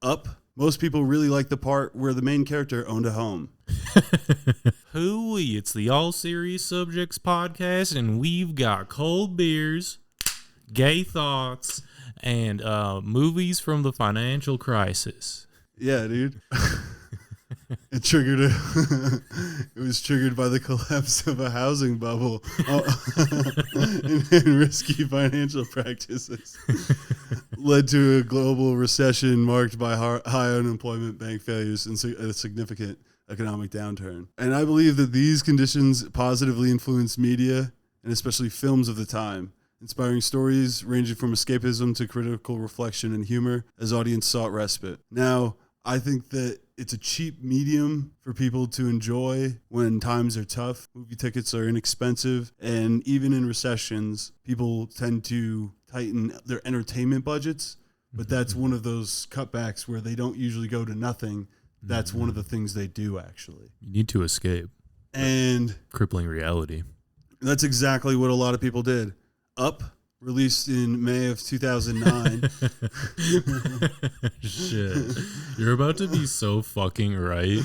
Up. Most people really like the part where the main character owned a home. Hooey, it's the All Serious Subjects podcast, and we've got cold beers, gay thoughts, and movies from the financial crisis. Yeah, dude. It triggered it was triggered by the collapse of a housing bubble and risky financial practices. Led to a global recession marked by high unemployment, bank failures, and a significant economic downturn. And I believe that these conditions positively influenced media, and especially films of the time, inspiring stories ranging from escapism to critical reflection and humor as audience sought respite. Now, I think that it's a cheap medium for people to enjoy when times are tough. Movie tickets are inexpensive, and even in recessions, people tend to tighten their entertainment budgets, but that's one of those cutbacks where they don't usually go to nothing. That's one of the things they do, actually. You need to escape. And crippling reality. That's exactly what a lot of people did. Up, released in May of 2009. Shit. You're about to be so fucking right.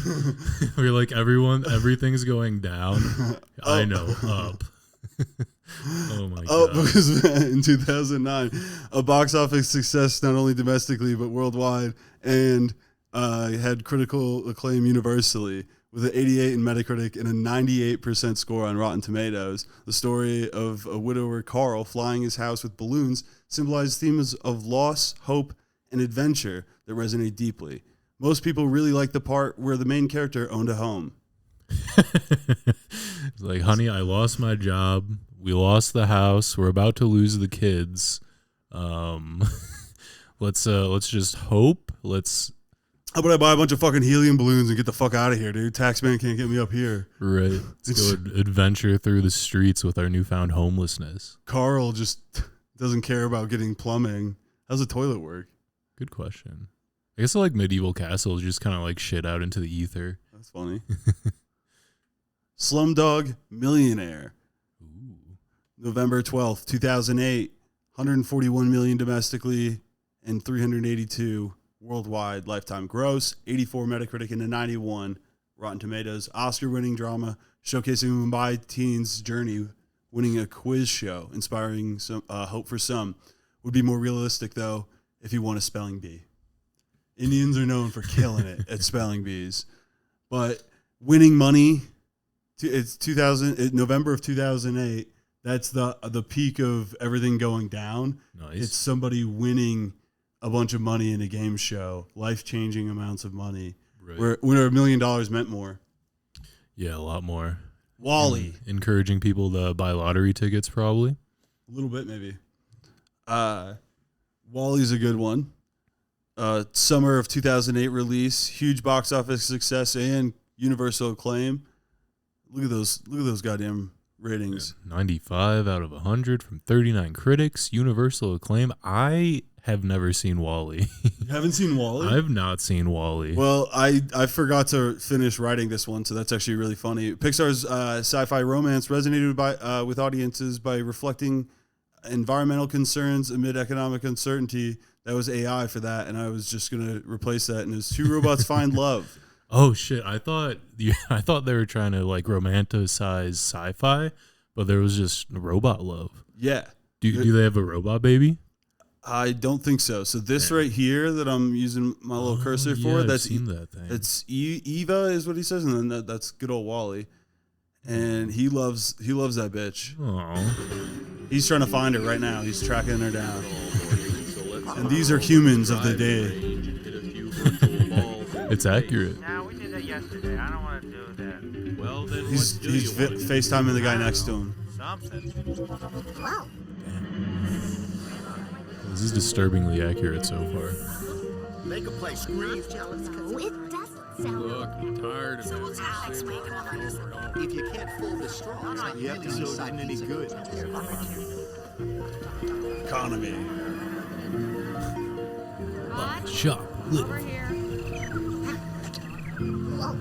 We're like, everything's going down. I know, Up. Oh my God. Because in 2009, a box office success not only domestically but worldwide, and had critical acclaim universally, with an 88 in Metacritic and a 98% score on Rotten Tomatoes. The story of a widower, Carl, flying his house with balloons symbolized themes of loss, hope, and adventure that resonate deeply. Most people really like the part where the main character owned a home. It's like, honey, I lost my job. We lost the house. We're about to lose the kids. Let's just hope. How about I buy a bunch of fucking helium balloons and get the fuck out of here, dude? Taxman can't get me up here. Right. Let's go adventure through the streets with our newfound homelessness. Carl just doesn't care about getting plumbing. How's the toilet work? Good question. I guess like medieval castles just kind of like shit out into the ether. That's funny. Slumdog Millionaire. Ooh. November 12th, 2008. 141 million domestically and 382 worldwide lifetime gross, 84 Metacritic and a 91 Rotten Tomatoes. Oscar-winning drama showcasing a Mumbai teen's journey, winning a quiz show, inspiring some hope for some. Would be more realistic, though, if you won a spelling bee. Indians are known for killing it at spelling bees. But winning money, it's November of 2008. That's the peak of everything going down. Nice. It's somebody winning a bunch of money in a game show, life-changing amounts of money, right, where $1 million meant more. Yeah, a lot more. Wall-E. Encouraging people to buy lottery tickets, probably. A little bit, maybe. Wall-E's a good one. Summer of 2008 release, huge box office success and universal acclaim. Look at those goddamn ratings. Yeah, 95 out of 100 from 39 critics, universal acclaim. I have never seen Wall-E. You haven't seen Wall-E? I've not seen Wall-E. Well, I forgot to finish writing this one, so that's actually really funny. Pixar's sci-fi romance resonated with audiences by reflecting environmental concerns amid economic uncertainty. That was AI for that, and I was just going to replace that, and it was two robots find love. Oh, shit. I thought they were trying to like romanticize sci-fi, but there was just robot love. Yeah. Do they have a robot baby? I don't think so. So this right here that I'm using my little cursor for, I've seen that thing. It's Eva is what he says, and then that's good old Wall-E. And he loves that bitch. Aww. He's trying to find her right now. He's tracking her down. And these are humans of the day. It's accurate. Nah, we did that yesterday. I don't want to do that. Well, then He's FaceTiming the guy next to him. Something. Wow. This is disturbingly accurate so far. make a place scream. Jealous, because it doesn't sound. Look, I'm tired of it. So Alex, we can understand. If you can't fool the straw, the episode isn't any good. Economy. Shop. Over here. Whoa.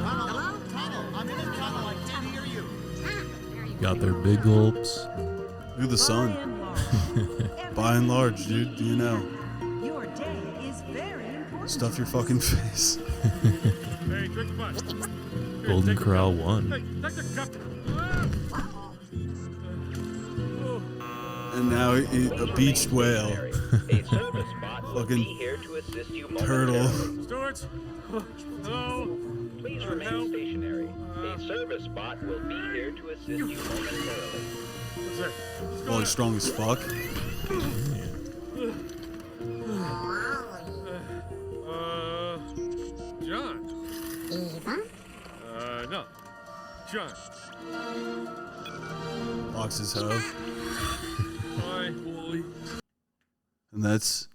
Hello? Tunnel. I'm in a tunnel. I can't hear you. Got their big gulps. Look at the sun. By and By and large, dude, you know. Your day is very important. Stuff your fucking face. Hey, drink a bunch. Golden Corral 1. Hey, take the cup. And now a beached whale. A service bot will Fucking be here to assist you turtle. momentarily. Stewards. Hello. Please Help. remain stationary. A service bot will be here to assist you momentarily. What's that? What's going Well, on? he's strong as fuck. John. Eva? No. John. Locks his hoe. Hi, Wally. And that's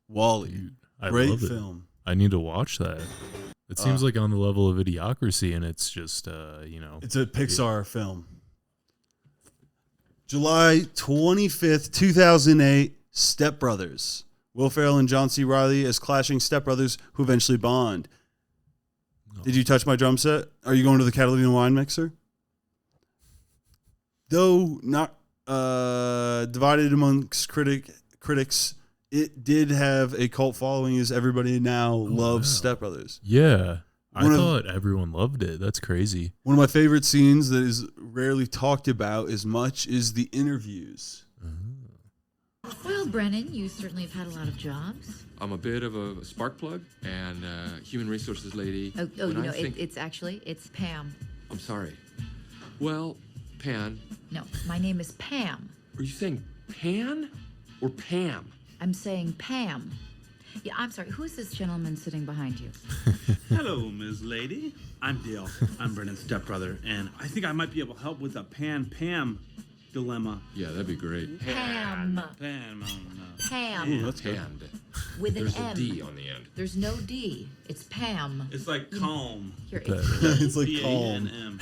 Wall-E. I Great love it. film. I need to watch that. It seems like on the level of Idiocracy, and it's just, you know. It's a Pixar film. July 25th, 2008, Step Brothers. Will Ferrell and John C. Reilly as clashing stepbrothers who eventually bond. Did you touch my drum set? Are you going to the Catalina wine mixer? Though not divided amongst critics, it did have a cult following as everybody now loves Step Brothers. Yeah. I One of- thought everyone loved it. That's crazy. One of my favorite scenes that is rarely talked about as much is the interviews. Well, Brennan, you certainly have had a lot of jobs. I'm a bit of a spark plug and human resources lady. Oh, When you I know, think- it's Pam. I'm sorry. Well, Pan, No, my name is Pam. are you saying Pan or Pam? I'm saying Pam. Yeah, I'm sorry. Who is this gentleman sitting behind you? Hello, Ms. Lady. I'm Dale. I'm Brennan's stepbrother, and I think I might be able to help with the Pan-Pam dilemma. Yeah, that'd be great. Pam. Pam, no. Pam. Let's go. Hand. With an There's M. a D on the end. There's no D. It's Pam. It's like calm. Here, It's like calm. P-A-N-M.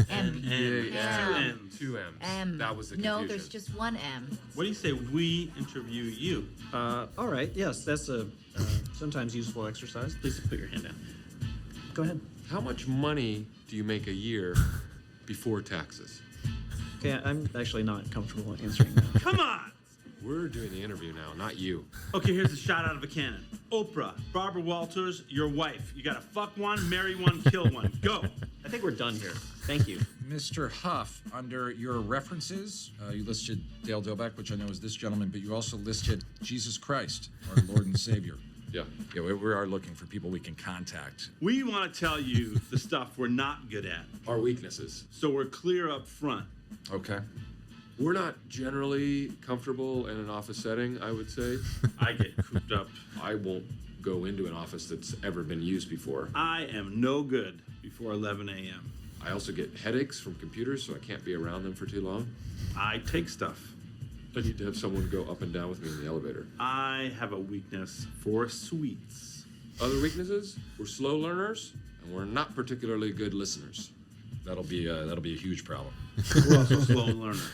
M. Two Pam. M's. Two M's. M. That was the confusion. No, there's just one M. What do you say we interview you? All right. Yes, that's a sometimes useful exercise. Please put your hand down. Go ahead. How much money do you make a year before taxes? Okay, I'm actually not comfortable answering that. Come on! We're doing the interview now, not you. Okay, here's a shot out of a cannon. Oprah, Barbara Walters, your wife. You gotta fuck one, marry one, kill one. Go! I think we're done here. Thank you. Mr. Huff, under your references, you listed Dale Dilbeck, which I know is this gentleman, but you also listed Jesus Christ, our Lord and Savior. Yeah. Yeah, we are looking for people we can contact. We want to tell you the stuff we're not good at, Our weaknesses. so we're clear up front. Okay. We're not generally comfortable in an office setting, I would say. I get cooped up. I won't go into an office that's ever been used before. I am no good before 11 a.m. I also get headaches from computers, so I can't be around them for too long. I take stuff. I need to have someone go up and down with me in the elevator. I have a weakness for sweets. Other weaknesses? We're slow learners, and we're not particularly good listeners. That'll be a huge problem. We're also slow learners.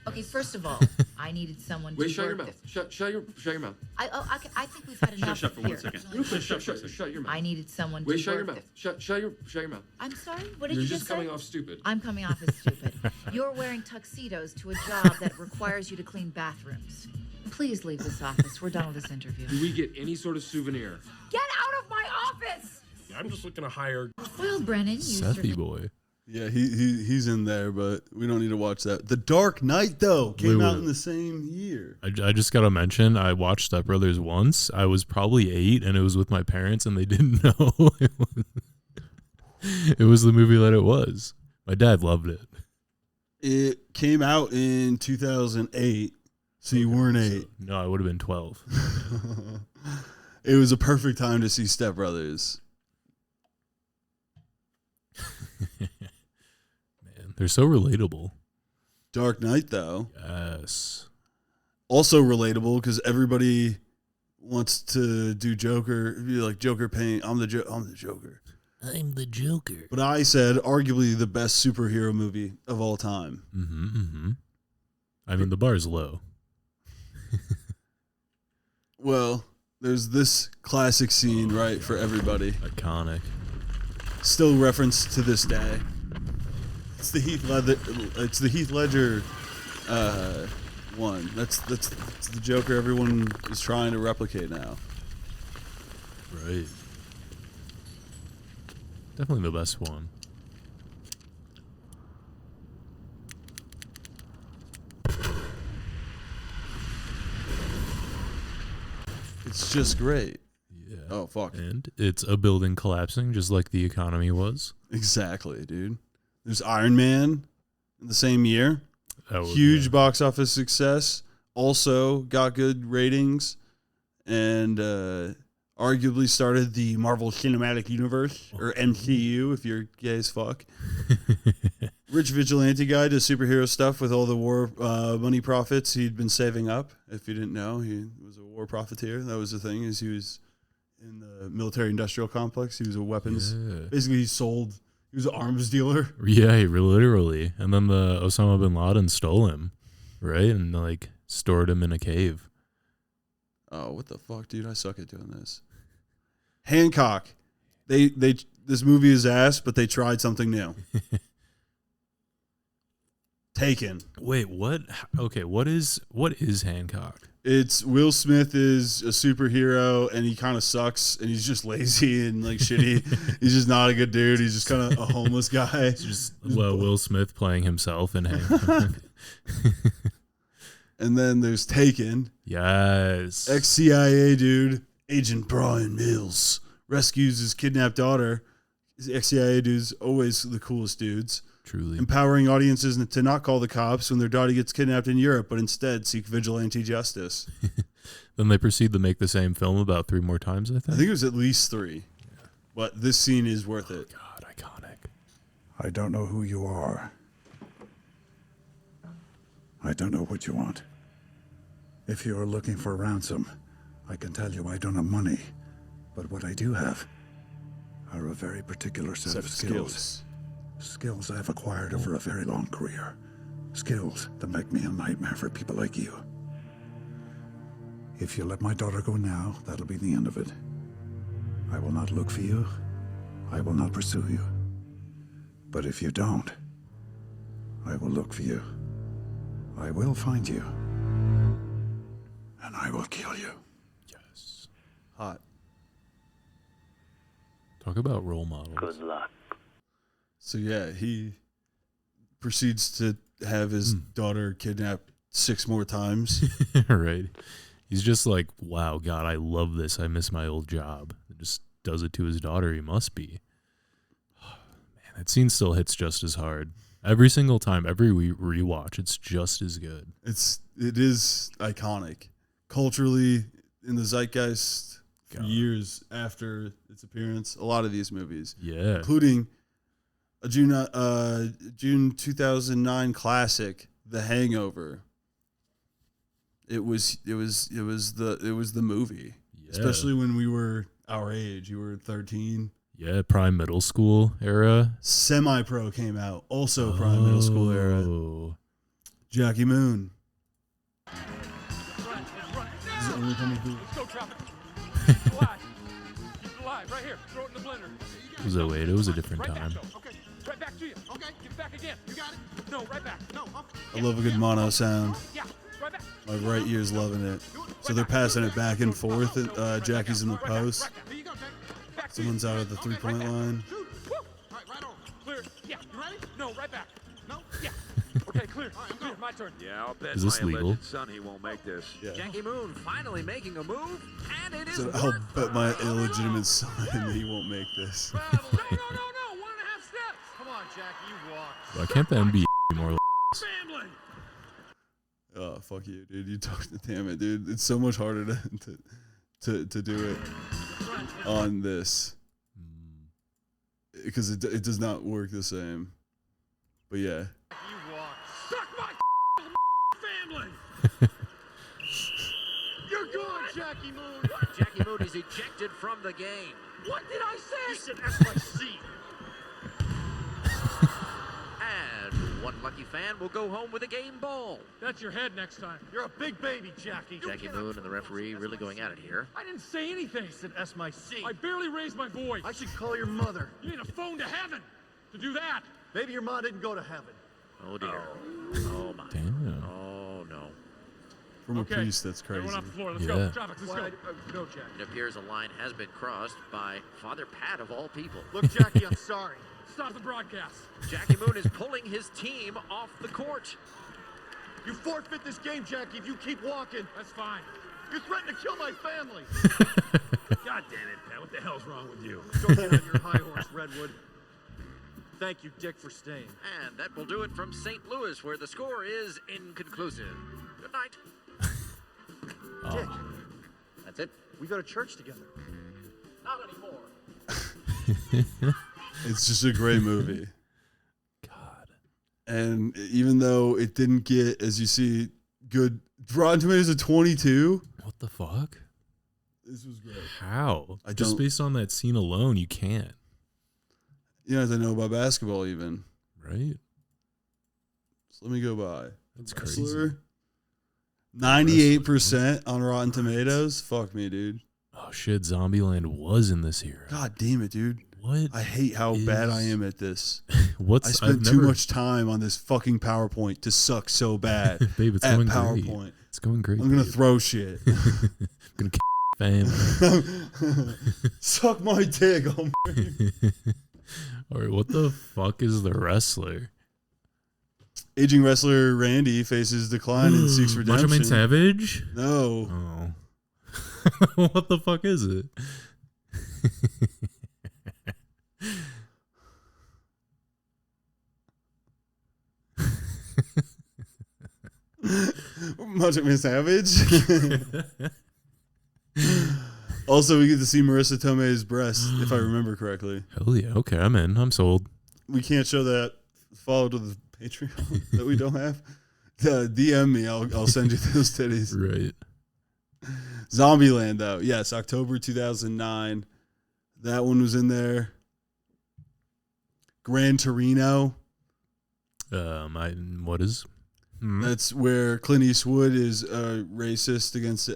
Okay, first of all, I needed someone Wait, to shut your work mouth. this. Shut your mouth. I think we've had enough Shut for here. 1 second. Shut your mouth. I needed someone Wait, to shut your work mouth. this. Shut your mouth. I'm sorry? What did You're you just say? coming off stupid. I'm coming off as stupid. You're wearing tuxedos to a job that requires you to clean bathrooms. Please leave this office. We're done with this interview. Do we get any sort of souvenir? Get out of my office! I'm just looking to hire. Well, Brennan, you Sethy certainly... boy. Yeah, he's in there, but we don't need to watch that. The Dark Knight, though, came out in the same year. I just got to mention, I watched Step Brothers once. I was probably 8, and it was with my parents, and they didn't know it was the movie that it was. My dad loved it. It came out in 2008, so you weren't 8. No, I would have been 12. It was a perfect time to see Step Brothers. Man, they're so relatable. Dark Knight, though, Yes. also relatable because everybody wants to do Joker, be like Joker paint. I'm the Joker. I'm the Joker. But I said arguably the best superhero movie of all time. I mean, the bar's low. Well, there's this classic scene, right, for everybody. Iconic. Still referenced to this day. It's the Heath Ledger one. That's the Joker everyone is trying to replicate now. Right. Definitely the best one. It's just great. Yeah. Oh, fuck. And it's a building collapsing just like the economy was. Exactly, dude. There's Iron Man in the same year. Oh, Huge box office success. Also got good ratings and arguably started the Marvel Cinematic Universe, or MCU if you're gay as fuck. Rich vigilante guy does superhero stuff with all the war money profits he'd been saving up. If you didn't know, he was a war profiteer. That was the thing, is he was in the military industrial complex. He was a weapons. Yeah. Basically, he was an arms dealer. Yeah, literally. And then the Osama bin Laden stole him, right? And like stored him in a cave. Oh, what the fuck, dude? I suck at doing this. Hancock. This movie is ass, but they tried something new. Taken. Wait, what? Okay, what is Hancock? It's Will Smith is a superhero and he kind of sucks and he's just lazy and like shitty. He's just not a good dude. He's just kind of a homeless guy. Just Will Smith playing himself in Hancock. And then there's Taken. Yes. Ex-CIA dude, Agent Brian Mills, rescues his kidnapped daughter. His ex-CIA dudes always the coolest dudes. Truly. Empowering audiences to not call the cops when their daughter gets kidnapped in Europe, but instead seek vigilante justice. Then they proceed to make the same film about 3 more times, I think. I think it was at least 3. Yeah. But this scene is worth it. God, iconic. I don't know who you are. I don't know what you want. If you are looking for ransom, I can tell you I don't have money. But what I do have are a very particular set of skills. Skills I have acquired over a very long career. Skills that make me a nightmare for people like you. If you let my daughter go now, that'll be the end of it. I will not look for you. I will not pursue you. But if you don't, I will look for you. I will find you. And I will kill you. Yes. Hot. Talk about role models. Good luck. So yeah, he proceeds to have his daughter kidnapped 6 more times. Right. He's just like, wow, God, I love this. I miss my old job. He just does it to his daughter. He must be. Man, that scene still hits just as hard. Every single time, every rewatch, it's just as good. It is iconic. Culturally, in the zeitgeist for years after its appearance, a lot of these movies. Yeah. Including a June 2009 classic, The Hangover. It was the movie. Yeah. Especially when we were our age. You were 13. Yeah, prime middle school era. Semi-Pro came out. Also prime middle school era. Jackie Moon. Is it only coming through? Let's go, Tropic. Keep it alive. Keep it alive. Right here. Throw it in the blender. It was a different time. Okay. Right back to you. Okay. Give it back again. You got it? No, right back. No. Okay. I love a good mono sound. Yeah. Right back. My right ear's loving it. So they're passing it back and forth. Jackie's in the post. Someone's out at the 3-point line. Clear. Yeah. You ready? No, right back. No. Yeah. Okay, clear. Clear. My turn. Yeah, I'll bet Is this my legal? alleged son he won't make this. Yeah. Jackie Moon finally making a move, and it is. So I'll bet my illegitimate son he won't make this. No. 1.5 steps. Come on, Jackie. You walk. Why can't the NBA be more like Family. Oh, fuck you, dude. You talk. Damn it, dude. It's so much harder to do it on this because it does not work the same. But yeah. You walk. Suck my family. You're gone, Jackie Moon. Jackie Moon is ejected from the game. What did I say? You said SYC. And one lucky fan will go home with a game ball. That's your head next time. You're a big baby, Jackie. Jackie Moon and the referee really going at it here. I didn't say anything. I said SYC. I barely raised my voice. I should call your mother. You need a phone to heaven to do that. Maybe your mom didn't go to heaven. Oh dear. Oh my. Damn. Oh no. From a priest, that's crazy. Everyone off the floor. Let's Yeah. go. Traffic, let's go. No, Jack. It appears a line has been crossed by Father Pat of all people. Look, Jackie, I'm sorry. Stop the broadcast. Jackie Moon is pulling his team off the court. You forfeit this game, Jackie, if you keep walking. That's fine. You threatened to kill my family. God damn it, Pat. What the hell's wrong with you? Go get on your high horse, Redwood. Thank you, Dick, for staying. And that will do it from St. Louis, where the score is inconclusive. Good night. Dick, That's it. we go to church together. Not anymore. It's just a great movie. God. And even though it didn't get, as you see, good Rotten Tomatoes at 22. What the fuck? This was great. How? I Just don't- based on that scene alone, you can't. You don't have to know about basketball even. Right? So let me go by. That's Wrestler, crazy. 98% on Rotten Tomatoes. Fuck me, dude. Oh shit, Zombieland was in this era. God damn it, dude. What? I hate how bad I am at this. What's I spent I've too never- much time on this fucking PowerPoint to suck so bad. Babe, it's at going PowerPoint. great. It's going great. I'm gonna babe. throw shit. I'm gonna family. Suck my dick. All right, what the fuck is The Wrestler? Aging wrestler Randy faces decline and seeks redemption. Macho Man Savage? No. Oh. What the fuck is it? Macho Man Savage. Also, we get to see Marissa Tomei's breast, if I remember correctly. Hell yeah. Okay, I'm in. I'm sold. We can't show that. Follow to the Patreon that we don't have. DM me. I'll send you those titties. Right. Zombieland, though. Yes, October 2009. That one was in there. Gran Torino. What is? That's where Clint Eastwood is racist against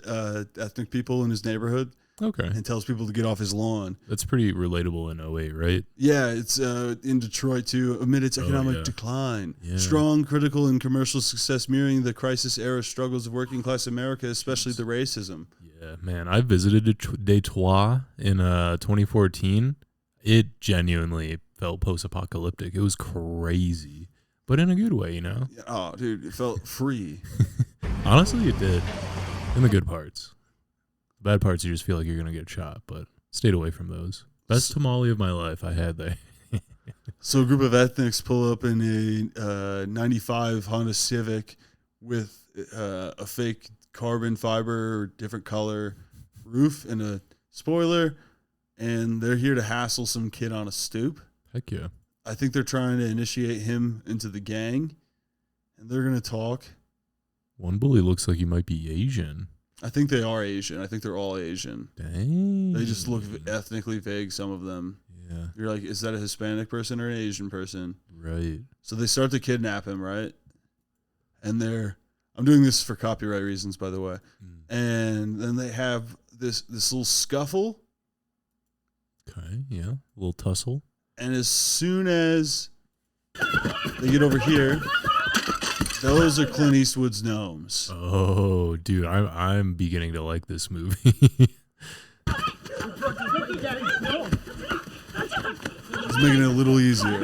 ethnic people in his neighborhood. Okay. And tells people to get off his lawn. That's pretty relatable in 08, right? Yeah, it's in Detroit too. Amid its economic decline, strong critical and commercial success mirroring the crisis-era struggles of working-class America, especially the racism. Yeah, man. I visited Detroit in 2014. It genuinely felt post-apocalyptic. It was crazy, but in a good way, you know? Oh, dude, it felt free. Honestly, it did. In the good parts. The bad parts, you just feel like you're going to get shot, but stayed away from those. Best tamale of my life I had there. So a group of ethnics pull up in a 95 Honda Civic with a fake carbon fiber or different color roof and a spoiler, and they're here to hassle some kid on a stoop. Heck yeah. I think they're trying to initiate him into the gang, and they're going to talk. One bully looks like he might be Asian. I think they are Asian. I think they're all Asian. Dang. They just look ethnically vague, some of them. Yeah. You're like, is that a Hispanic person or an Asian person? Right. So they start to kidnap him, right? And I'm doing this for copyright reasons, by the way. And then they have this little scuffle. Okay, yeah. A little tussle. And as soon as they get over here, those are Clint Eastwood's gnomes. Oh, dude, I'm beginning to like this movie. It's making it a little easier.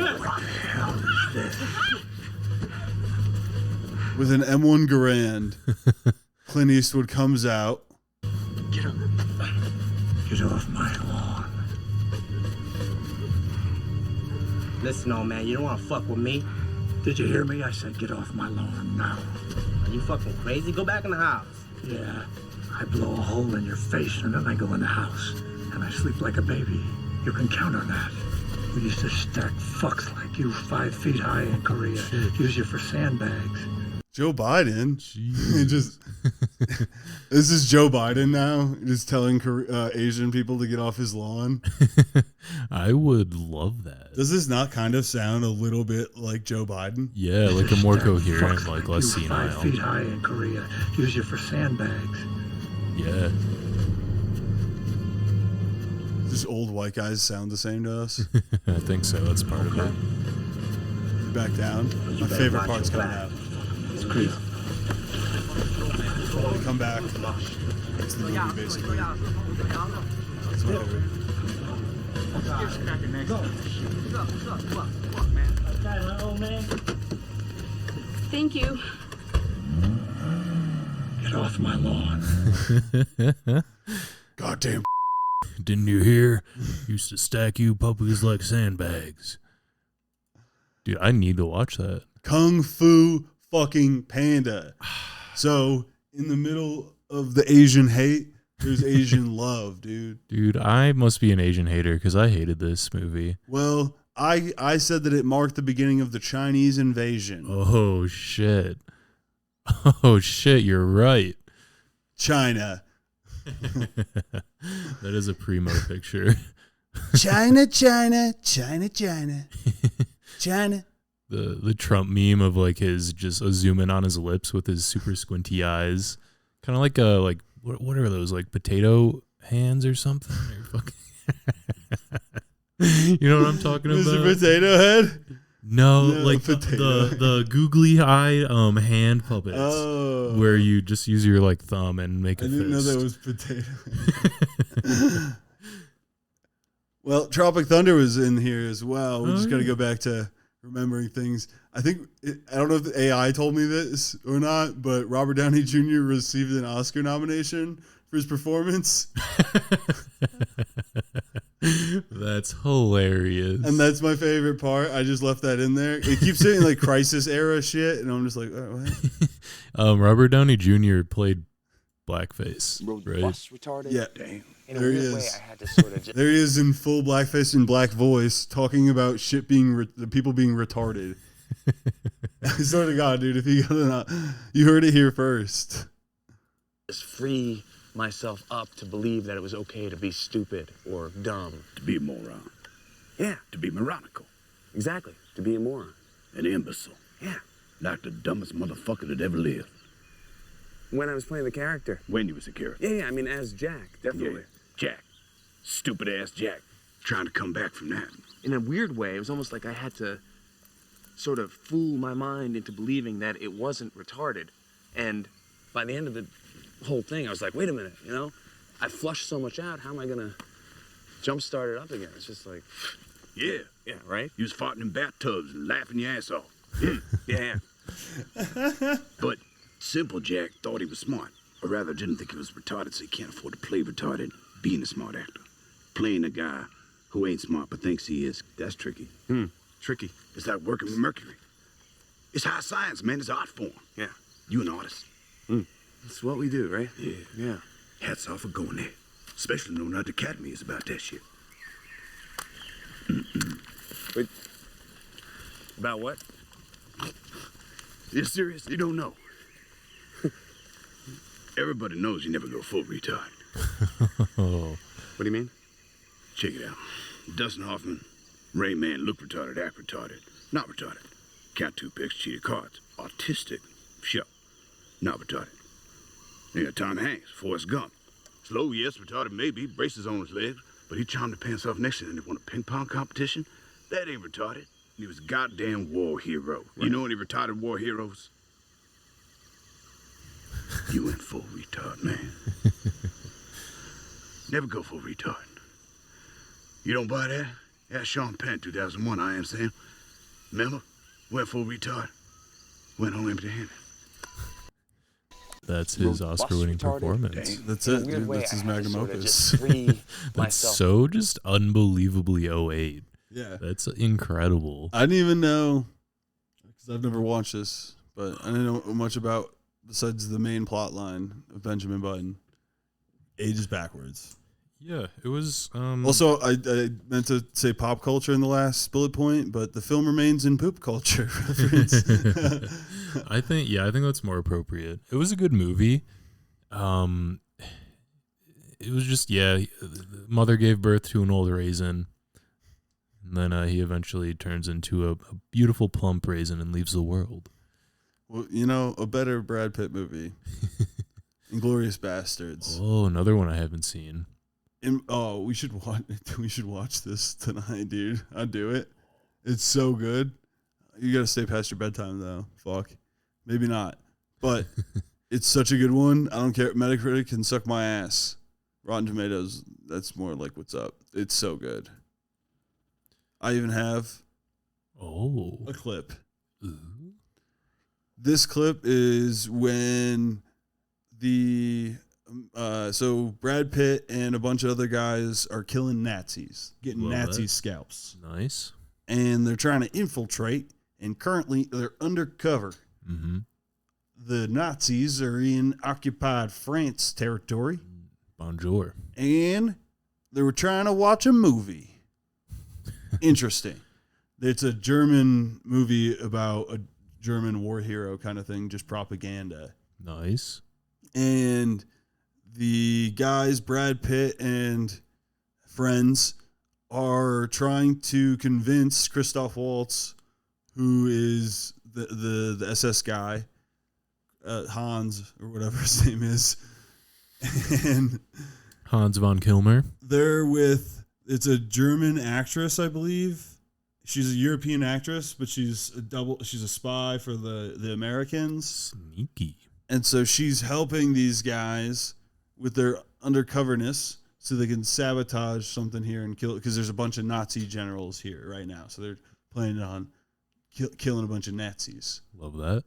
With an M1 Garand, Clint Eastwood comes out. Get off my lawn. Listen, old man, you don't want to fuck with me. Did you hear me? I said get off my lawn now. Are you fucking crazy? Go back in the house. Yeah, I blow a hole in your face and then I go in the house and I sleep like a baby. You can count on that. We used to stack fucks like you 5 feet high in Korea. Use you for sandbags. Joe Biden. This is Joe Biden now, just telling Asian people to get off his lawn. I would love that. Does this not kind of sound a little bit like Joe Biden? Yeah, like a more coherent, like less you senile. 5 feet high in Korea. Use you for sandbags. Yeah. Just old white guys sound the same to us. I think so. That's part of it. Back down. My favorite part's coming out. It's crazy. come back. It's the movie, basically. That's my favorite. Thank you. Get off my lawn. Goddamn. Didn't you hear? Used to stack you puppies like sandbags. Dude, I need to watch that. Kung Fu fucking Panda. So, in the middle of the Asian hate, there's Asian love, dude. Dude, I must be an Asian hater because I hated this movie. Well, I said that it marked the beginning of the Chinese invasion. Oh, shit. Oh, shit, you're right. China. That is a primo picture. China, China, China, China. China. The Trump meme of like his just a zoom in on his lips with his super squinty eyes. Kind of like what are those, like potato hands or something? Or fucking you know what I'm talking about? Mr. Potato Head? No, like the googly eye hand puppets. Oh. Where you just use your like thumb and make a I didn't know fist. that was potato. Well, Tropic Thunder was in here as well. We just got to go back to remembering things. I don't know if the AI told me this or not, but Robert Downey Jr. received an Oscar nomination for his performance. That's hilarious. And that's my favorite part. I just left that in there. It keeps saying like crisis era shit, and I'm just like, oh, what? Robert Downey Jr. played blackface, right? Retarded. Yeah. Damn. There he is. There he is in full blackface and black voice talking about shit being the people being retarded. I swear to God, dude, if you you heard it here first. Just free myself up to believe that it was okay to be stupid or dumb. To be a moron. Yeah. To be moronical. Exactly. To be a moron. An imbecile. Yeah. Like the dumbest motherfucker that ever lived. When I was playing the character. When you was a character. Yeah, I mean, as Jack, definitely. Yeah. Jack. Stupid ass Jack. Trying to come back from that. In a weird way, it was almost like I had to sort of fool my mind into believing that it wasn't retarded. And by the end of the whole thing, I was like, wait a minute, you know? I flushed so much out, how am I going to jumpstart it up again? It's just like... Yeah. Yeah, right? You was farting in bathtubs and laughing your ass off. Yeah. But Simple Jack thought he was smart. Or rather, didn't think he was retarded, so he can't afford to play retarded, being a smart actor. Playing a guy who ain't smart but thinks he is, that's tricky. Tricky. It's like working with mercury. It's high science, man. It's art form. Yeah. You an artist. That's what we do, right? Yeah. Yeah. Hats off for going there. Especially knowing how the Academy is about that shit. Wait. About what? You're serious? You don't know? Everybody knows you never go full retard. Oh. What do you mean? Check it out. Dustin Hoffman, Rain Man, look retarded, act retarded. Not retarded. Count two picks, cheated cards. Autistic. Sure. Not retarded. You got Tom Hanks, Forrest Gump. Slow, yes, retarded maybe, braces on his legs, but he charmed the pants off next to him and he won a ping pong competition. That ain't retarded. He was a goddamn war hero. Right. You know any retarded war heroes? You went full retard, man. Never go full retard. You don't buy that? Ask Sean Penn, 2001, I Am Sam. Remember? Went full retard. Went home empty-handed. That's his Oscar-winning performance. Dang. That's it, dude. That's his magnum opus. That's so just unbelievably 08. Yeah. That's incredible. I didn't even know, because I've never watched this, but I didn't know much about, besides the main plot line of Benjamin Button. Ages backwards. Yeah, it was... Also, I meant to say pop culture in the last bullet point, but the film remains in poop culture reference. I think that's more appropriate. It was a good movie. It was just, mother gave birth to an old raisin, and then he eventually turns into a beautiful plump raisin and leaves the world. Well, you know, a better Brad Pitt movie. Inglourious Basterds. Oh, another one I haven't seen. We should watch this tonight, dude. I'd do it. It's so good. You gotta stay past your bedtime though. Fuck. Maybe not. But It's such a good one. I don't care. Metacritic can suck my ass. Rotten Tomatoes, that's more like what's up. It's so good. I even have a clip. Ooh. This clip is when so Brad Pitt and a bunch of other guys are killing Nazis, getting Love Nazi that. scalps. Nice. And they're trying to infiltrate, and currently they're undercover. Mm-hmm. The Nazis are in occupied France territory. Bonjour. And they were trying to watch a movie. Interesting. It's a German movie about a German war hero kind of thing, just propaganda. Nice. And the guys, Brad Pitt and friends, are trying to convince Christoph Waltz, who is the SS guy, Hans or whatever his name is, and Hans von Kilmer. They're with, it's a German actress, I believe. She's a European actress, but she's a spy for the Americans. Sneaky. And so she's helping these guys with their undercoverness so they can sabotage something here and kill it, because there's a bunch of Nazi generals here right now. So they're planning on killing a bunch of Nazis. Love that.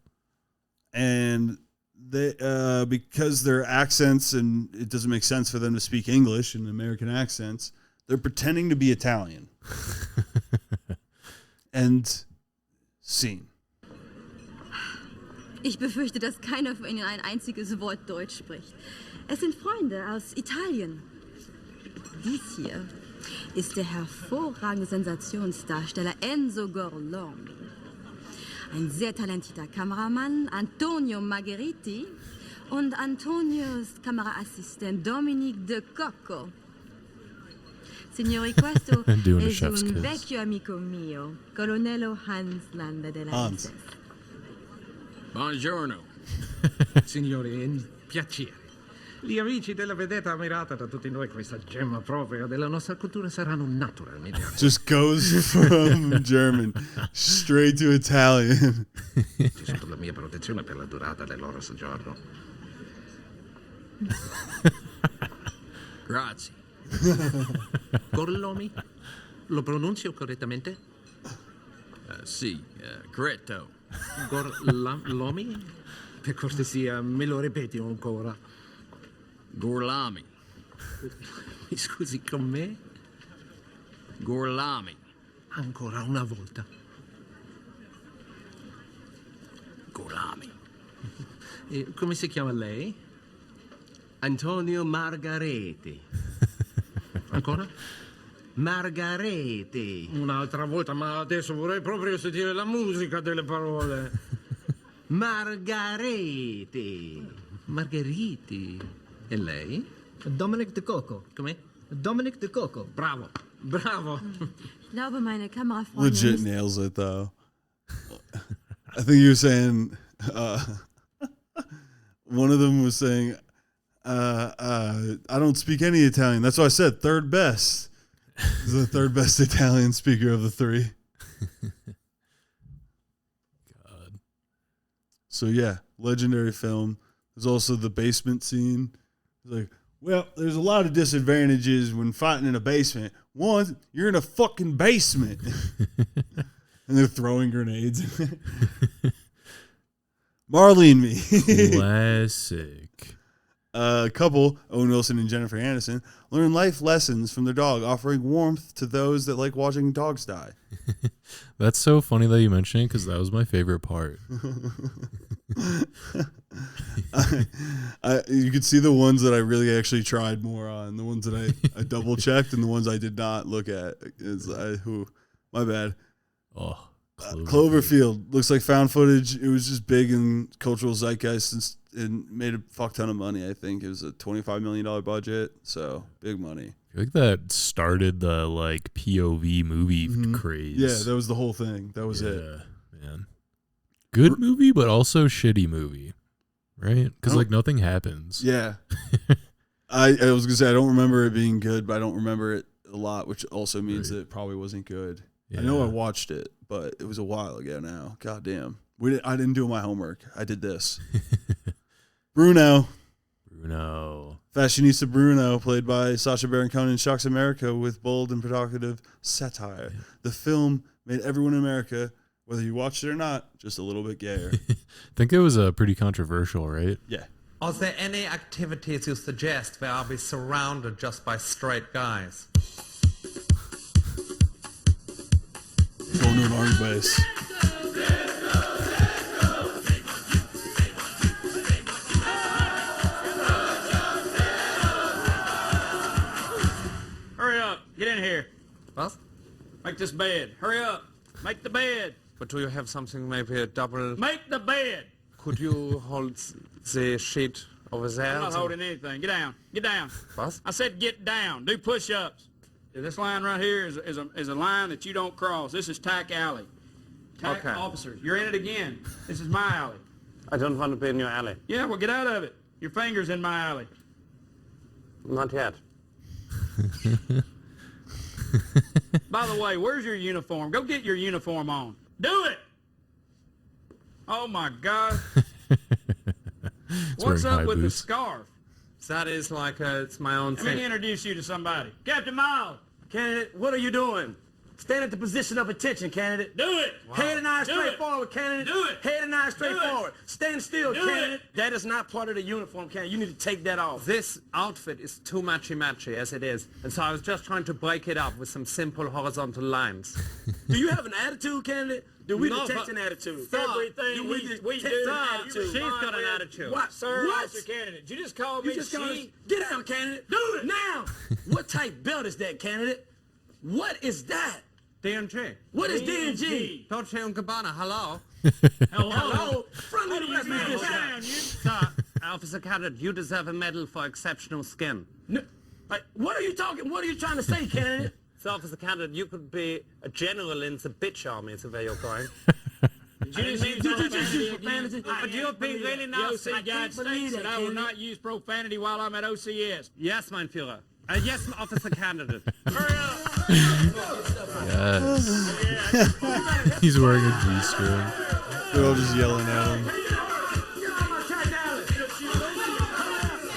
And they because their accents, and it doesn't make sense for them to speak English in American accents, they're pretending to be Italian. And scene. Ich befürchte, dass keiner von Ihnen ein einziges Wort Deutsch spricht. Es sind Freunde aus Italien. Dies hier ist der hervorragende Sensationsdarsteller Enzo Gorlami. Ein sehr talentierter Kameramann, Antonio Margheriti, und Antonios Kameraassistent Dominique de Cocco. Signori, questo è un vecchio amico mio, Colonnello Hans Landa della SS. Buongiorno. Signori, è un piacere. Gli amici della vedetta ammirata da tutti noi, questa gemma propria della nostra cultura, saranno naturalmente. Just goes from German straight to Italian. Sotto la mia protezione per la durata del loro soggiorno. Grazie. Gorlomi? Lo pronuncio correttamente? Sì, corretto. Gorlomi? Per cortesia, me lo ripeti ancora. Gorlami. Mi scusi, con me? Gorlami. Ancora una volta. Gorlami. E come si chiama lei? Antonio Margareti. Ancora? Margareti. Un'altra volta, ma adesso vorrei proprio sentire la musica delle parole. Margareti. Margheriti. E lei? Dominic de Coco. Come? Dominic de Coco. Bravo. Bravo. Ich glaube, meine Kamerafreundin Legit nails it, though. I think you were saying, one of them was saying, I don't speak any Italian. That's why I said third best. He's the third best Italian speaker of the three. God. So yeah, legendary film. There's also the basement scene. It's like, well, there's a lot of disadvantages when fighting in a basement. One, you're in a fucking basement. And they're throwing grenades. Marley and Me. Classic. A couple, Owen Wilson and Jennifer Aniston, learn life lessons from their dog, offering warmth to those that like watching dogs die. That's so funny that you mentioned it, because that was my favorite part. You could see the ones that I really actually tried more on, the ones that I double checked, and the ones I did not look at. My bad. Oh, Cloverfield looks like found footage. It was just big in cultural zeitgeist and made a fuck ton of money. I think it was a $25 million budget, so big money. I feel like that started the like POV movie craze. Yeah, that was the whole thing. That was it. Man. Good movie, but also shitty movie, right? Because like nothing happens. Yeah. I was gonna say I don't remember it being good, but I don't remember it a lot, which also means that it probably wasn't good. Yeah. I know I watched it, but it was a while ago now. God damn. I didn't do my homework. I did this. Brüno. Fashionista Brüno, played by Sacha Baron Cohen, shocks America with bold and provocative satire. The film made everyone in America, whether you watched it or not, just a little bit gayer. I think it was pretty controversial, right? Yeah. Are there any activities you suggest where I'll be surrounded just by straight guys? Going to an army base. Hurry up. Get in here. What? Make this bed. Hurry up. Make the bed. But do you have something, maybe a double... Make the bed. Could you hold the sheet over there? I'm not holding anything. Get down. Get down. What? I said get down. Do push-ups. This line right here is a line that you don't cross. This is TAC alley. TAC officers. You're in it again. This is my alley. I don't want to be in your alley. Yeah, well, get out of it. Your finger's in my alley. Not yet. By the way, where's your uniform? Go get your uniform on. Do it! Oh, my God. What's up with the scarf? That is like it's my own Let thing. me introduce you to somebody. Captain Miles. Candidate, what are you doing? Stand at the position of attention, candidate. Do it. Wow. Head and eyes Do straight it. forward, candidate. Do it. Head and eyes straight Do it. forward. Stand still, Do candidate. it. That is not part of the uniform, candidate. You need to take that off. This outfit is too matchy-matchy as it is, and so I was just trying to break it up with some simple horizontal lines. Do you have an attitude, candidate? Do we No, detect but- an attitude? Everything we detect do. an attitude? She's got an attitude. What? Sir, What? Mr. Candidate, you just called You me just called us. she? Get down, candidate. Do it now. What type belt is that, candidate? What is that? D&G. What is D&G? Dolce & Gabbana, hello? Hello. Friendly How do you request, man Mr. down, you? Sir, Officer Candidate, you deserve a medal for exceptional skin. No, what are you talking? What are you trying to say, candidate? So, Officer Candidate, you could be a general in the bitch army, is where you're going. Did you just use profanity? But you're being really nice. The OC Guide states that I will not use profanity while I'm at OCS. Yes, mein Führer. Yes, Officer Candidate. Hurry up. Yes. He's wearing a G-string. They're all just yelling at him.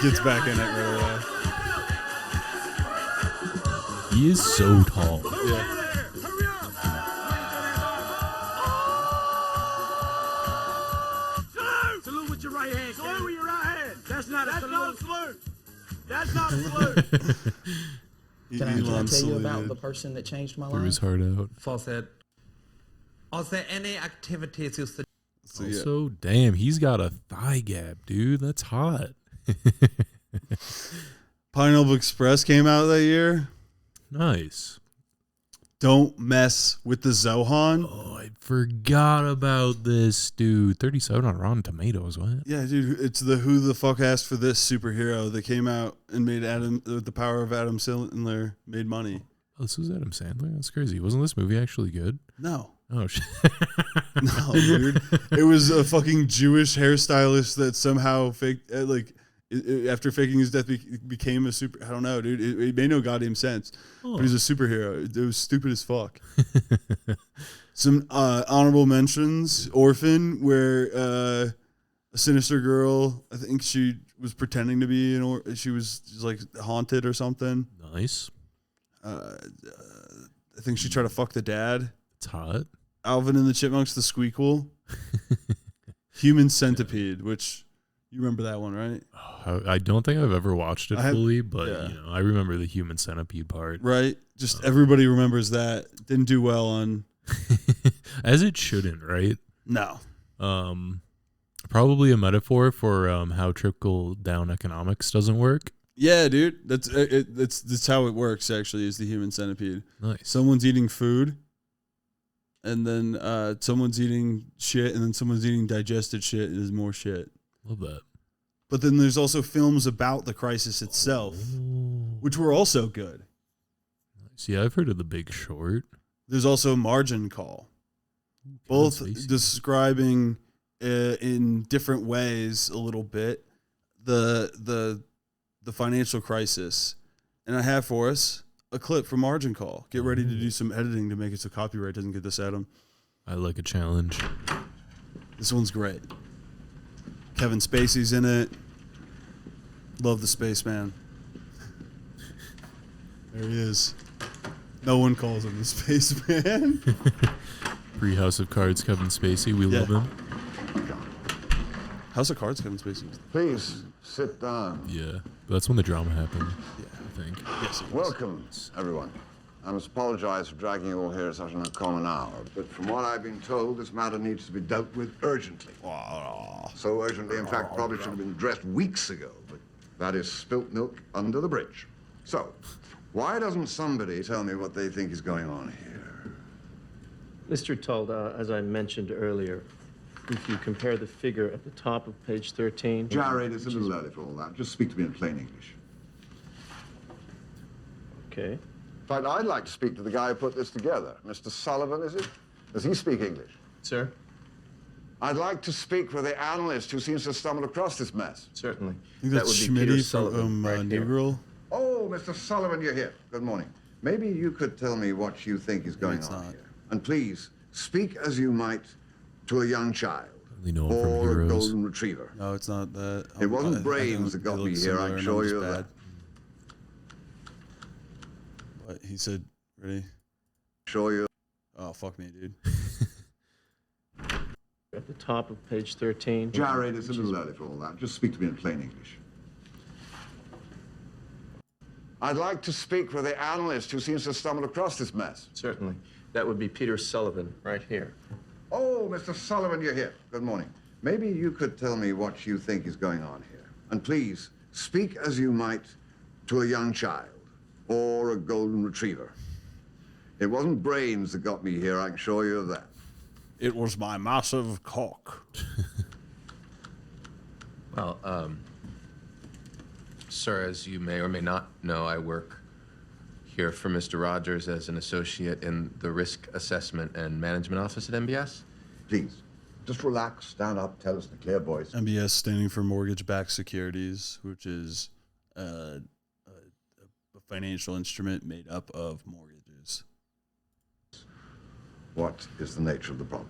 Gets back in it right away. He is so tall. Yeah. Salute with your right hand. Salute with your right hand. That's not a salute. That's not a salute. Can I tell you about the person that changed my Threw life? his heart out. Fawcett. Are there any activities you suggest? Also, damn, he's got a thigh gap, dude. That's hot. Pineapple Express came out that year. Nice. Don't mess with the Zohan. Oh, I forgot about this, dude. 37 on Rotten Tomatoes. What? Yeah, dude, it's the Who the Fuck Asked for This superhero that came out and made the power of Adam Sandler made money. Oh, this was Adam Sandler? That's crazy. Wasn't this movie actually good? No. Oh, shit. No, dude. It was a fucking Jewish hairstylist that somehow faked, after faking his death, became a super. I don't know, dude. It made no goddamn sense. Oh. But he's a superhero. It was stupid as fuck. Some honorable mentions: Orphan, where a sinister girl. I think she was pretending to be she was like haunted or something. Nice. I think she tried to fuck the dad. It's hot. Alvin and the Chipmunks, the Squeakquel. Human Centipede, which you remember that one, right? I don't think I've ever watched it fully, but yeah. you know, I remember the Human Centipede part. Right? Just everybody remembers that. Didn't do well on. As it shouldn't, right? No. Probably a metaphor for how trickle down economics doesn't work. Yeah, dude. That's how it works. Actually, is the Human Centipede. Nice. Someone's eating food, and then someone's eating shit, and then someone's eating digested shit, and there's more shit. Love that. But then there's also films about the crisis itself, which were also good. See, I've heard of The Big Short. There's also Margin Call, both describing in different ways a little bit the financial crisis. And I have for us a clip from Margin Call. Get ready to do some editing to make it so copyright doesn't get this at him. I like a challenge. This one's great. Kevin Spacey's in it. Love the spaceman. There he is. No one calls him the spaceman. Free House of Cards, Kevin Spacey. We love him. House of Cards, Kevin Spacey. Please sit down. Yeah, but that's when the drama happened. Yeah, I think. Yes. Welcome, everyone. I must apologize for dragging you all here at such an uncommon hour, but from what I've been told, this matter needs to be dealt with urgently. So urgently, in fact, probably should have been addressed weeks ago, but that is spilt milk under the bridge. So, why doesn't somebody tell me what they think is going on here? Mr. Tulda, as I mentioned earlier, if you compare the figure at the top of page 13... Jared, it's a little early for all that. Just speak to me in plain English. Okay. In fact, I'd like to speak to the guy who put this together. Mr. Sullivan, is it? Does he speak English? Sir? I'd like to speak with the analyst who seems to have stumbled across this mess. Certainly. I think that's Schmitty from New Girl. Oh, Mr. Sullivan, you're here. Good morning. Maybe you could tell me what you think is going on here. And please, speak as you might to a young child or a golden retriever. No, it's not that. It wasn't brains that got me here, I can assure you of that. What? He said, ready? Show you. Oh, fuck me, dude. At the top of page 13... Jared, it's a little early for all that. Just speak to me in plain English. I'd like to speak with the analyst who seems to have stumbled across this mess. Certainly. That would be Peter Sullivan, right here. Oh, Mr. Sullivan, you're here. Good morning. Maybe you could tell me what you think is going on here. And please, speak as you might to a young child or a golden retriever. It wasn't brains that got me here, I can assure you of that. It was my massive cock. Well, sir, as you may or may not know, I work here for Mr. Rogers as an associate in the Risk Assessment and Management Office at MBS. Please, just relax, stand up, tell us in a clear voice. MBS standing for mortgage-backed securities, which is a financial instrument made up of mortgages. What is the nature of the problem?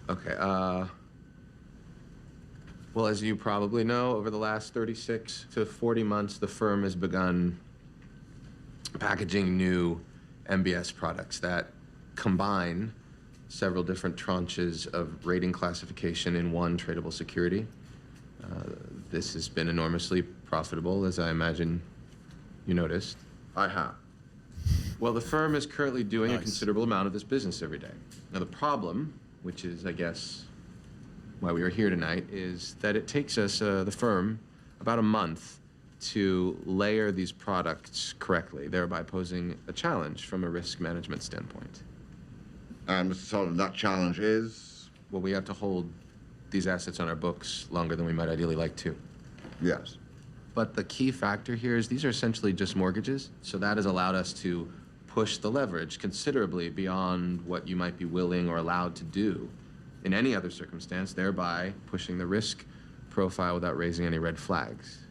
Okay, well, as you probably know, over the last 36 to 40 months, the firm has begun packaging new MBS products that combine several different tranches of rating classification in one tradable security. This has been enormously profitable, as I imagine you noticed. I have. Well, the firm is currently doing a considerable amount of this business every day. Now, the problem, which is, I guess, why we are here tonight, is that it takes us, the firm, about a month to layer these products correctly, thereby posing a challenge from a risk management standpoint. And Mr. Sullivan, that challenge is? Well, we have to hold these assets on our books longer than we might ideally like to. Yes. But the key factor here is these are essentially just mortgages, so that has allowed us to push the leverage considerably beyond what you might be willing or allowed to do in any other circumstance, thereby pushing the risk profile without raising any red flags.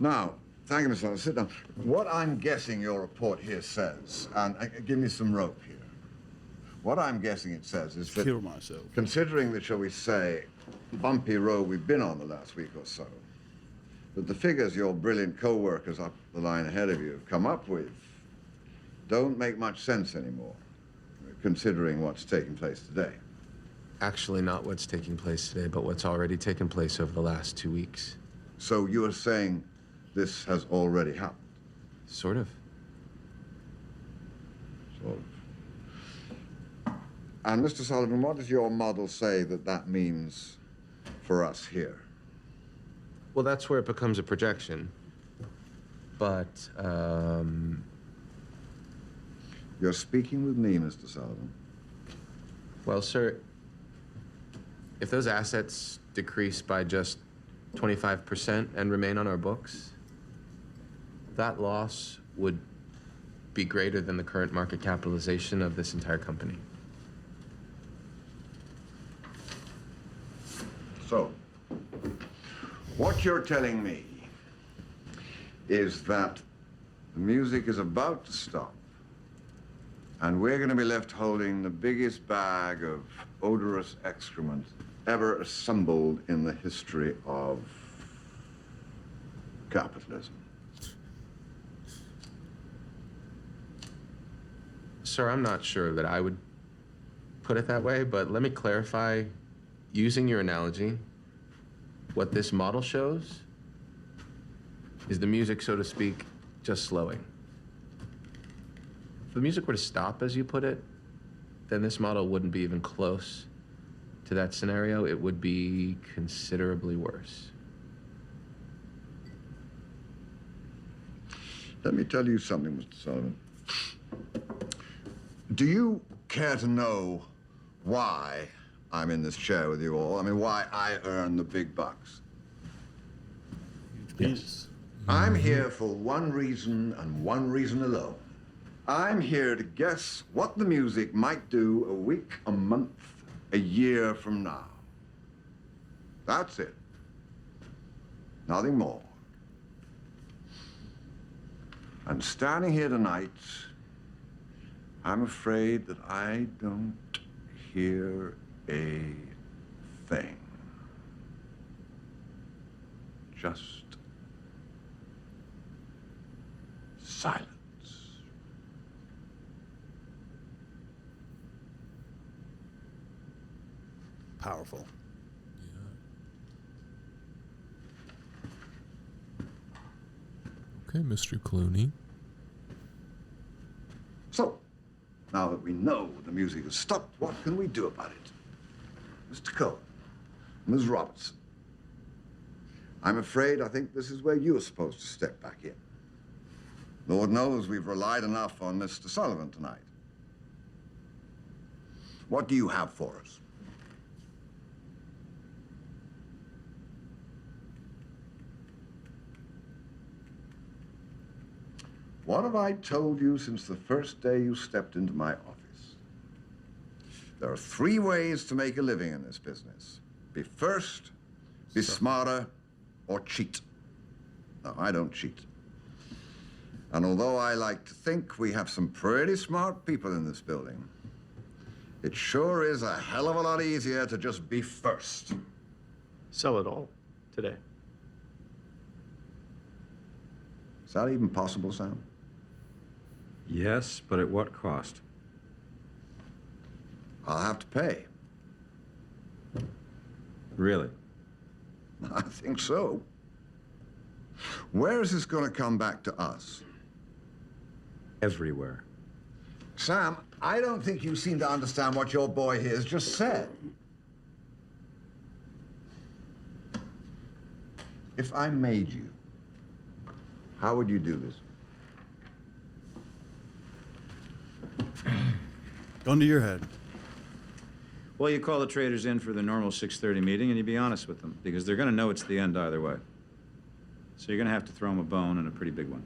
Now, thank you, Mr. Sullivan. Sit down. What I'm guessing your report here says, and give me some rope here. What I'm guessing it says is that, kill myself. Considering the, shall we say, bumpy road we've been on the last week or so, that the figures your brilliant co-workers up the line ahead of you have come up with don't make much sense anymore, considering what's taking place today. Actually, not what's taking place today, but what's already taken place over the last 2 weeks. So you are saying this has already happened? Sort of. Sort of. And Mr. Sullivan, what does your model say that that means for us here? Well, that's where it becomes a projection. But, You're speaking with me, Mr. Sullivan. Well, sir, if those assets decrease by just 25% and remain on our books, that loss would be greater than the current market capitalization of this entire company. So, what you're telling me is that the music is about to stop, and we're going to be left holding the biggest bag of odorous excrement ever assembled in the history of capitalism. Sir, I'm not sure that I would put it that way, but let me clarify. Using your analogy, what this model shows is the music, so to speak, just slowing. If the music were to stop, as you put it, then this model wouldn't be even close to that scenario. It would be considerably worse. Let me tell you something, Mr. Sullivan. Do you care to know why I'm in this chair with you all? I mean, why I earn the big bucks? Yes. I'm here for one reason and one reason alone. I'm here to guess what the music might do a week, a month, a year from now. That's it. Nothing more. And standing here tonight, I'm afraid that I don't hear a thing. Just silence. Powerful. Okay, Mr. Clooney. So, now that we know the music has stopped, what can we do about it? Mr. Cohen, Ms. Robertson, I'm afraid I think this is where you're supposed to step back in. Lord knows we've relied enough on Mr. Sullivan tonight. What do you have for us? What have I told you since the first day you stepped into my office? There are 3 ways to make a living in this business. Be first, be smarter, or cheat. No, I don't cheat. And although I like to think we have some pretty smart people in this building, it sure is a hell of a lot easier to just be first. Sell it all today. Is that even possible, Sam? Yes, but at what cost? I'll have to pay. Really? I think so. Where is this going to come back to us? Everywhere. Sam, I don't think you seem to understand what your boy here has just said. If I made you, how would you do this? Gun to your head. Well, you call the traders in for the normal 6:30 meeting and you be honest with them, because they're going to know it's the end either way. So you're going to have to throw them a bone, and a pretty big one.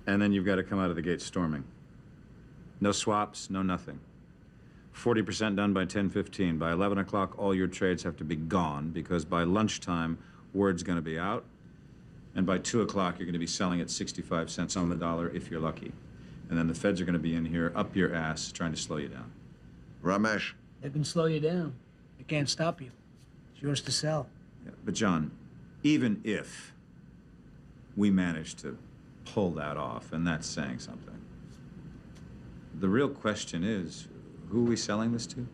And then you've got to come out of the gate storming. No swaps, no nothing. 40% done by 10:15. By 11 o'clock, all your trades have to be gone, because by lunchtime, word's going to be out. And by 2 o'clock, you're going to be selling at 65 cents on the dollar if you're lucky. And then the feds are going to be in here up your ass trying to slow you down. Ramesh? They can slow you down. They can't stop you. It's yours to sell. Yeah, but John, even if we manage to pull that off, and that's saying something, the real question is, who are we selling this to?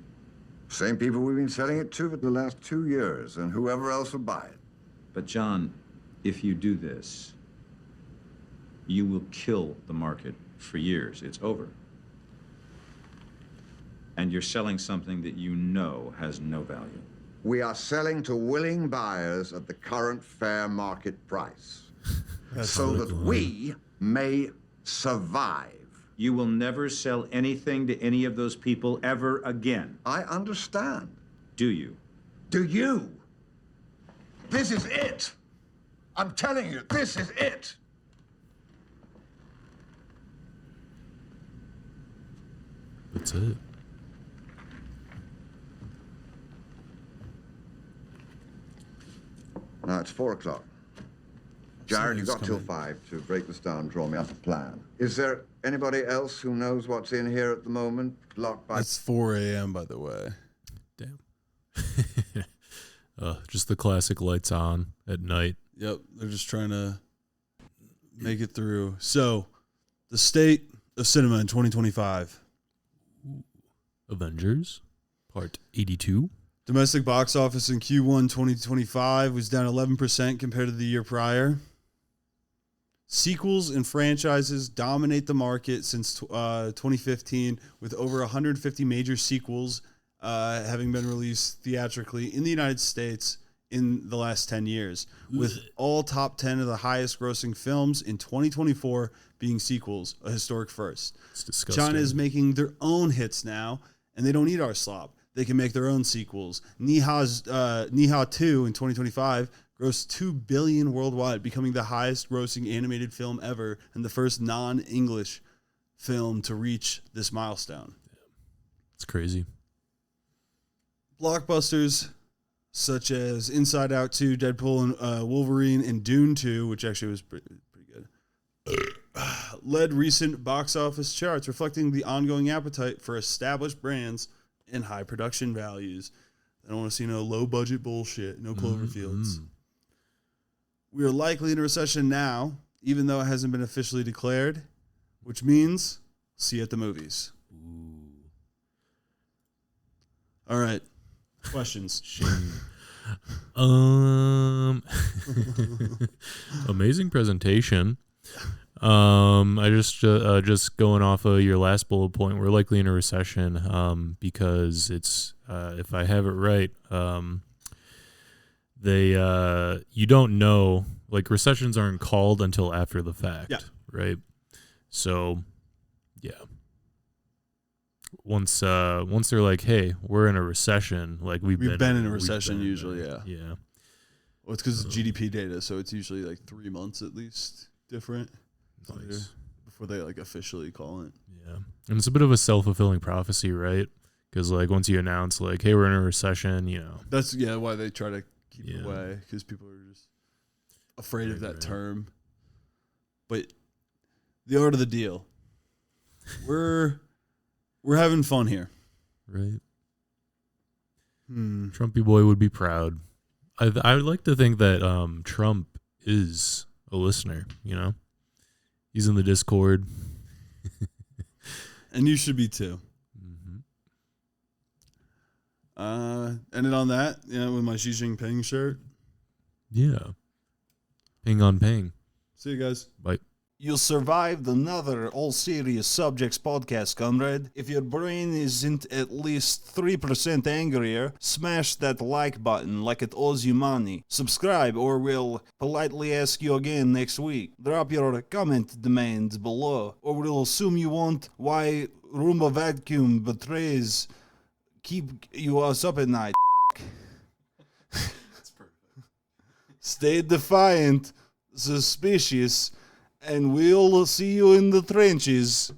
Same people we've been selling it to for the last 2 years, and whoever else will buy it. But John, if you do this, you will kill the market for years. It's over. And you're selling something that you know has no value. We are selling to willing buyers at the current fair market price, so that we may survive. You will never sell anything to any of those people ever again. I understand. Do you? Do you? This is it. I'm telling you, this is it. That's it. Now it's 4 o'clock. Jared, you've got till 5 to break this down and draw me up a plan. Is there anybody else who knows what's in here at the moment? Locked by... It's 4 a.m., by the way. Damn. Just the classic lights on at night. Yep, they're just trying to make it through. So, the state of cinema in 2025. Avengers, Part 82. Domestic box office in Q1 2025 was down 11% compared to the year prior. Sequels and franchises dominate the market since 2015, with over 150 major sequels having been released theatrically in the United States in the last 10 years, with all top 10 of the highest grossing films in 2024 being sequels, a historic first. It's disgusting. China is making their own hits now, and they don't need our slop. They can make their own sequels. Ni Hao 2 in 2025 grossed $2 billion worldwide, becoming the highest grossing animated film ever and the first non-English film to reach this milestone. It's crazy. Blockbusters such as Inside Out 2, Deadpool and Wolverine, and Dune 2, which actually was pretty good, led recent box office charts, reflecting the ongoing appetite for established brands and high production values. I don't want to see no low-budget bullshit, no Cloverfields. We are likely in a recession now, even though it hasn't been officially declared, which means see you at the movies. All right. Questions? Amazing presentation. I just going off of your last bullet point, we're likely in a recession because it's if I have it right, you don't know, like, recessions aren't called until after the fact, right? So yeah, once they're like, hey, we're in a recession, like we've been in a recession usually. Yeah. Well, it's because it's GDP data, so it's usually like 3 months at least different. Nice. Before they like officially call it. Yeah. And it's a bit of a self-fulfilling prophecy, right? Because like once you announce like, hey, we're in a recession, you know. That's why they try to keep it away, because people are just afraid of that term. But the art of the deal. We're having fun here. Right. Trumpy boy would be proud. I would like to think that Trump is a listener, you know? He's in the Discord. And you should be too. Ended on that, with my Xi Jinping shirt. Yeah. Ping on ping. See you guys. Bye. You survived another All Serious Subjects podcast, comrade. If your brain isn't at least 3% angrier, smash that like button like it owes you money. Subscribe or we'll politely ask you again next week. Drop your comment demands below, or we'll assume you want why Roomba Vacuum betrays keep us up at night. That's perfect. Stay defiant, suspicious, and we'll see you in the trenches.